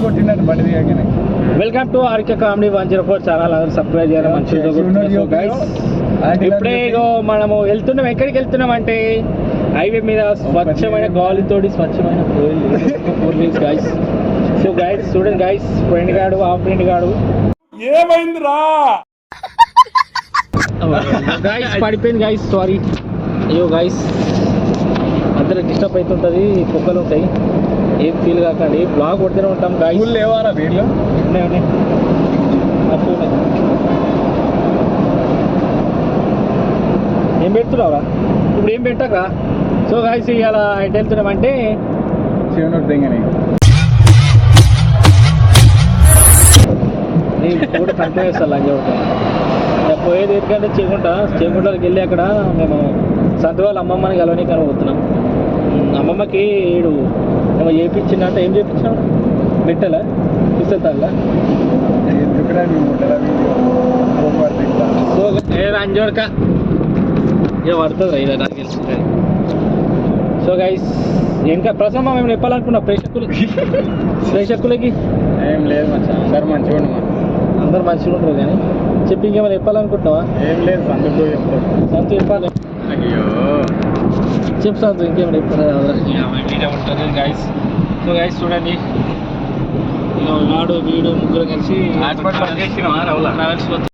కొట్టిండండి బండి దిగగానే. Welcome to RK comedy 104 channel. అందరూ సబ్స్క్రైబ్ చేయాలి. మంచిగా గైస్ ఇప్పుడే ఇగో మనము వెళ్తున్నాం. ఎక్కడికి వెళ్తున్నాం అంటే హైవే మీద స్వచ్ఛమైన గాలితోటి స్వచ్ఛమైన గైస్. సో గైస్ చూడండి గైస్, ఫ్రెండ్ గాడు ఆ ఫ్రెండ్ గాడు ఏమైందిరా గైస్ పడిపోయింది గైస్, సారీ. అయ్యో గైస్ అందరూ డిస్టర్బ్ అవుతుంటుంది, కుక్కలు ఉంటాయి, ఏం ఫీల్ కాకండి. బ్లాగ్ కొడుతూనే ఉంటాం గైస్. లేవారా వీళ్ళు ఉన్నాయి ఏం పెడుతున్నావురా ఇప్పుడు? ఏం పెట్టాకరా? సో గైస్ ఇవాళ ఎటు వెళ్తున్నామంటే శివనుడు దింగని కూడా కంటిన్యూ చేస్తాను లంజ ఒకటి పోయేది ఎందుకంటే చేకుంటకి వెళ్ళి అక్కడ మేము సంతవాళ్ళ అమ్మమ్మని కలవని కానీ పోతున్నాం. అమ్మమ్మకి ఏడు ఏమో చేయించిందంటే ఏం చేయించినావు? పెట్టాలా పుస్తకాల సో అంజోడక ఏ పడుతుంది ఇలా నాకు తెలుస్తుంది. సో గైస్ ఇంకా ప్రసమ్మ మేము చెప్పాలనుకున్నా ప్రేక్షకులకి ఏం లేదు మంచిగా అందరు మంచిగా ఉండు. అందరు మంచిగా ఉంటారు కానీ చెప్పి ఇంకేమైనా చెప్పాలనుకుంటున్నావా? ఏం లేదు సంతకు చెప్తాడు. సంతు చెప్పాలి. అయ్యో చెప్పు సంతు, ఇంకేమైనా చెప్పాలి ఉంటుంది గైస్. సో గైస్ చూడండి, ఇక వాడు వీడు ముగ్గురు కలిసి